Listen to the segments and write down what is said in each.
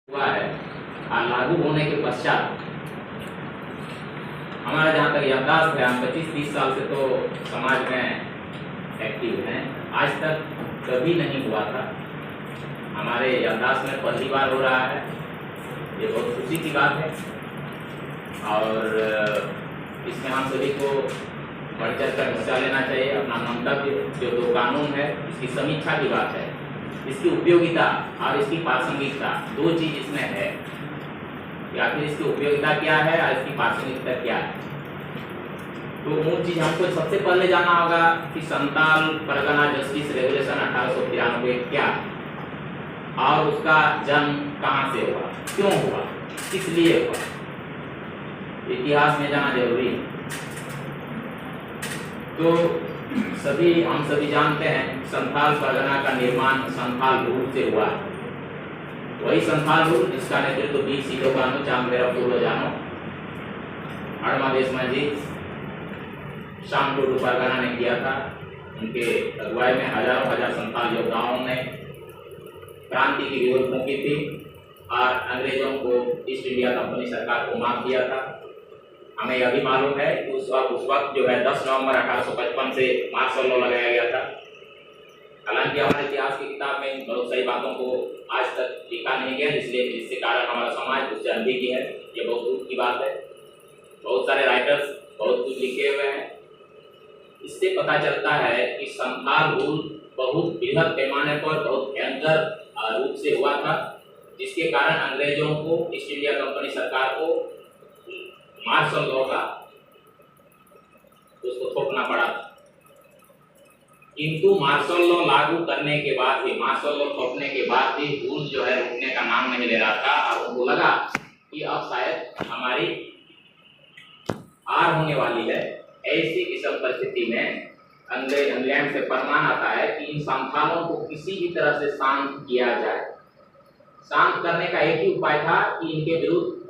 हुआ है और लागू होने के पश्चात हमारा जहाँ तक याददाश्त है, हम 25-30 साल से तो समाज में एक्टिव हैं। आज तक कभी नहीं हुआ था। हमारे याददाश्त में पहली बार हो रहा है। ये बहुत खुशी की बात है और इसमें हम सभी को बढ़ चढ़ कर हिस्सा लेना चाहिए। अपना मंतव्य जो कानून है इसकी समीक्षा की बात है, इसकी उपयोगिता और इसकी प्रासंगिकता, दो चीज़ इसमें है कि आखिर इसकी उपयोगिता क्या है और इसकी प्रासंगिकता क्या है। तो मूल चीज़ हमको सबसे पहले जानना होगा कि संताल परगना जस्टिस रेगुलेशन 1893 क्या है और उसका जन्म कहाँ से हुआ, क्यों हुआ, किस लिए हुआ, इतिहास में जाना जरूरी है। तो हम सभी जानते हैं संथाल परगना का निर्माण संथाल रूप से हुआ है। वही संथाल रूप जिसका नेतृत्व 20 सीटों का अनुचाम मेरा पूर्व जानो हड़मा देशमा जी शामपुर परगना ने किया था। उनके अगुवाई में हजारों हजार संथाल योद्धाओं ने क्रांति की विरोध फूंकी थी और अंग्रेजों को ईस्ट इंडिया कंपनी सरकार को माफ किया था। हमें यह भी मालूम है कि उस वक्त जो है 10 नवंबर 1855 से मार्शल लॉ लगाया गया था। हालांकि हमारे इतिहास की किताब में बहुत सारी बातों को आज तक लिखा नहीं गया, इसलिए जिसके कारण हमारा समाज उससे अनभिज्ञ है। ये बहुत दुख की बात है। बहुत सारे राइटर्स बहुत कुछ लिखे हुए हैं। इससे पता चलता है कि संथाल रूल बहुत बृहद पैमाने पर बहुत भयंकर रूप से हुआ था, जिसके कारण अंग्रेजों को ईस्ट इंडिया कंपनी सरकार को मार्शल लॉ का उसको थोपना पड़ा। किंतु मार्शल लॉ लागू करने के बाद भी, मार्शल लॉ थोपने के बाद भी रूल जो है रुकने का नाम नहीं ले रहा था और उनको लगा कि अब शायद हमारी हार होने वाली है। ऐसी किस्म परिस्थिति में इंग्लैंड से फरमान आता है कि इन संथालों को किसी भी तरह से शांत किया जाए। शांत करने का एक ही उपाय था कि इनके विरुद्ध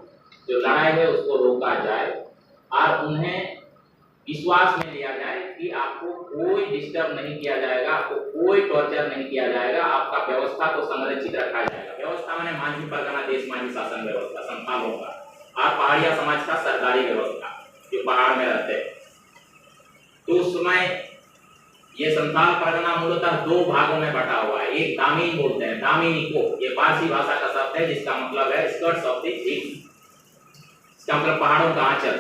जो लड़ाई है उसको रोका जाए और उन्हें विश्वास में लिया जाए कि आपको कोई डिस्टर्ब नहीं किया जाएगा, आपको कोई टॉर्चर नहीं किया जाएगा, आपका व्यवस्था को संरक्षित रखा जाएगा। व्यवस्था माने मांझी परगना देश मांझी शासन व्यवस्था संथालों का और पहाड़िया समाज का सरकारी व्यवस्था जो पहाड़ में रहते हैं। तो उस समय ये संथाल परगना मूलतः दो भागों में बटा हुआ है। एक दामीन बोलते हैं, दामीनी को, ये पारसी भाषा का शब्द है जिसका मतलब है स्कर्ट्स ऑफ द हिल्स, इसका मतलब पहाड़ों का आंचल।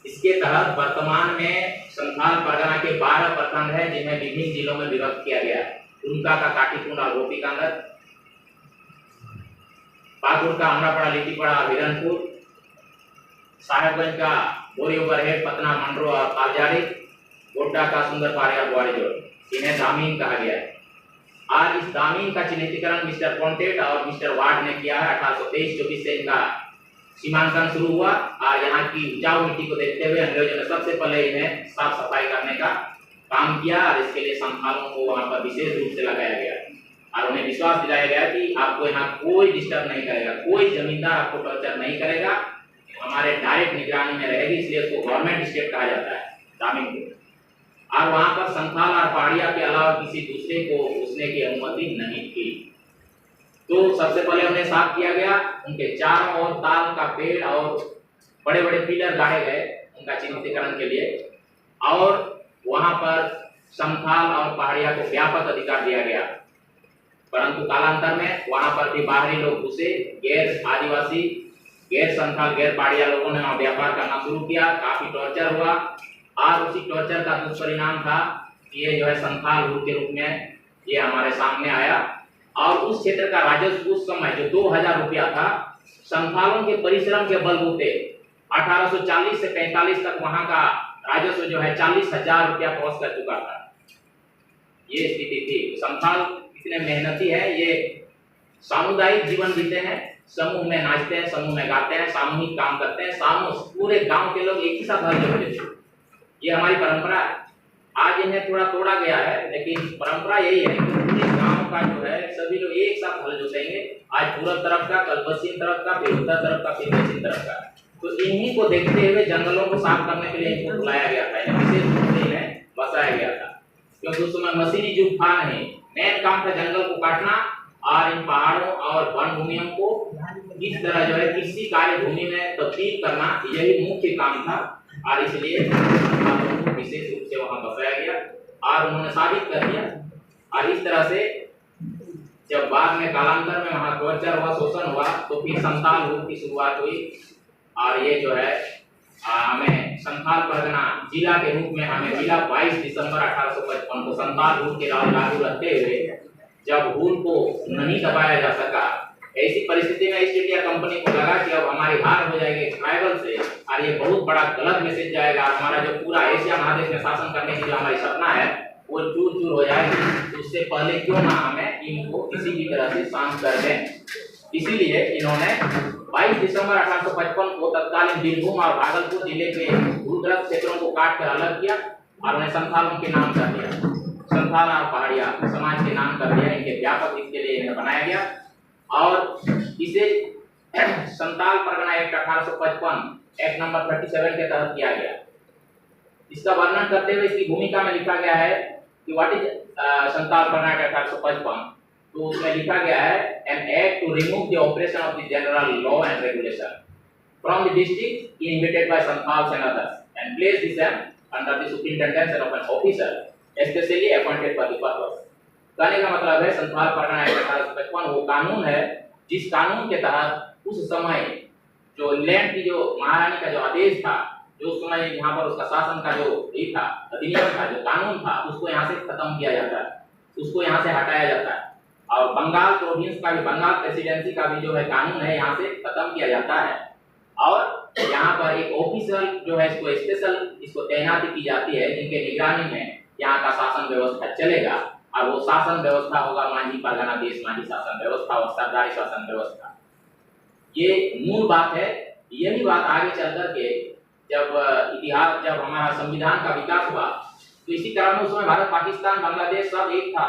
इसके तहत वर्तमान में संथाल परगना के 12 प्रखंड है जिन्हें विभिन्न जिलों में विभक्त किया गया है। दुमका का काटीकुंड और गोपीकांदर, पाकुड़ का अमरापड़ा, लिट्टीपड़ा, हिरनपुर, साहेबगंज का बोरी ओवरहेड, पतना, मंडरो और तालजारी, गोड्डा का सुंदर पारिया ग्वारीजोड़, इन्हें दामीन कहा गया है। आज इस दामीन का चिन्हितीकरण मिस्टर पॉन्टेट और मिस्टर वार्ड ने किया है। 1823-24 से इनका सीमांकन शुरू हुआ और यहाँ की उपजाऊ मिट्टी को देखते हुए अंग्रेजों ने सबसे पहले इन्हें साफ सफाई करने का काम किया और इसके लिए संथालों को वहाँ पर विशेष रूप से लगाया गया और उन्हें विश्वास दिलाया गया कि आपको यहाँ कोई डिस्टर्ब नहीं करेगा, कोई जमींदार आपको टॉर्चर नहीं करेगा, हमारे डायरेक्ट निगरानी में रहेगी। इसलिए उसको गवर्नमेंट स्टेट कहा जाता है दामीन को। और वहाँ पर संथाल और पहाड़िया के अलावा किसी दूसरे को घुसने की अनुमति नहीं थी। तो सबसे पहले उन्हें साफ किया गया। उनके चारों ओर ताल का पेड़ और बड़े बड़े पिलर गाड़े गए उनका चिन्हितीकरण के लिए और वहां पर संथाल और पहाड़िया को व्यापक अधिकार दिया गया। परंतु कालांतर में वहां पर भी बाहरी लोग घुसे, गैर आदिवासी, गैर संथाल, गैर पहाड़िया लोगों ने वहां व्यापार करना शुरू किया। काफी टॉर्चर हुआ और उसी टॉर्चर का दुष्परिणाम था कि ये जो है संथाल रूल के रूप में ये हमारे सामने आया और उस क्षेत्र का राजस्व उस समय जो 2000 रुपया था, संथालों के परिश्रम के बलबूते 1840 से 45 तक वहां का राजस्व जो है 40,000 रुपया क्रॉस कर चुका था। ये स्थिति थी। संथाल इतने मेहनती है, ये सामुदायिक जीवन जीते हैं, समूह में नाचते हैं, समूह में गाते हैं, सामूहिक काम करते हैं, पूरे गांव के लोग एक ही साथ हल जोड़ते थे। ये हमारी परंपरा है। आज इन्हें थोड़ा तोड़ा गया है, लेकिन परंपरा यही है कि पूरे गांव का जो है सभी लोग एक साथ हल जोतेंगे। आज पूर्व तरफ का, कल पश्चिम तरफ का, फिर उत्तर तरफ का, फिर दक्षिण तरफ का। तो इन्हीं को देखते हुए जंगलों को साफ करने के लिए इनको बुलाया गया था, विशेष रूप से इन्हें बसाया गया था, क्योंकि उस समय मशीनी युग था नहीं। मेन काम था जंगल को काटना और इन पहाड़ों और वन भूमियों को इस तरह जो है कृषि कार्य भूमि में तब्दील करना यही मुख्य काम था। और इसलिए संथालों को विशेष रूप से वहां बसाया गया और उन्होंने साबित कर दिया। और इस तरह से जब बाद में कालांतर में वहां टॉर्चर हुआ, शोषण हुआ, तो फिर संथाल रूप की शुरुआत हुई। और ये जो है हमें संथाल परगना जिला के रूप में हमें मिला 22 दिसंबर 1855 को। संथाल रूप के राज लागू रखते हुए जब हुल को नहीं दबाया जा सका, ऐसी परिस्थिति में ईस्ट इंडिया कंपनी को लगा कि अब हमारी हार हो जाएगी ट्राइबल से और ये बहुत बड़ा गलत मैसेज जाएगा, हमारा जो पूरा एशिया महादेश में शासन करने की जो हमारी सपना है वो चूर चूर हो जाएगी। उससे पहले क्यों ना हमें इनको किसी भी तरह से शांत कर दें। इसीलिए इन्होंने 22 दिसंबर 1855 को तत्कालीन बीरभूम और भागलपुर जिले के भूग्रस्त क्षेत्रों को काट कर अलग किया और उन्हें संथालों के नाम कर दिया। संथाल और पहाड़िया समाज के नाम कर दिया। इनके व्यापक इसके लिए इन्हें बनाया गया और इसे Santhal Pargana act 1855 act number 37 के तहत किया गया। इसका वर्णन करते हुए इसकी भूमिका में लिखा गया है कि what is Santhal Pargana act 1855। तो उसमें लिखा गया है an act to remove the operation of the general law and regulation from the district inhabited by Santhals and others and place the same under the superintendence of an officer specially appointed for the purpose. कहने का मतलब है Santhal Pargana act 1855 वो कानून है जिस कानून के तहत उस समय जो इंग्लैंड की जो महारानी का जो आदेश था, जो उस समय यहाँ पर उसका शासन का जो ये था, अधिनियम था, जो कानून था, उसको यहाँ से खत्म किया जाता है, उसको यहाँ से हटाया जाता है। और बंगाल प्रोविंस का भी, बंगाल प्रेसिडेंसी का भी जो है कानून है यहाँ से खत्म किया जाता है। और यहाँ पर एक ऑफिसर जो है इसको स्पेशल इसको तैनाती की जाती है जिनके निगरानी में यहाँ का शासन व्यवस्था चलेगा। और वो शासन व्यवस्था होगा मांझी परगना देश मांझी शासन व्यवस्था और सरदारी शासन व्यवस्था। ये मूल बात है। यही बात आगे चल करके जब हमारा संविधान का विकास हुआ तो इसी क्रम में उस समय भारत, पाकिस्तान, बांग्लादेश सब एक था।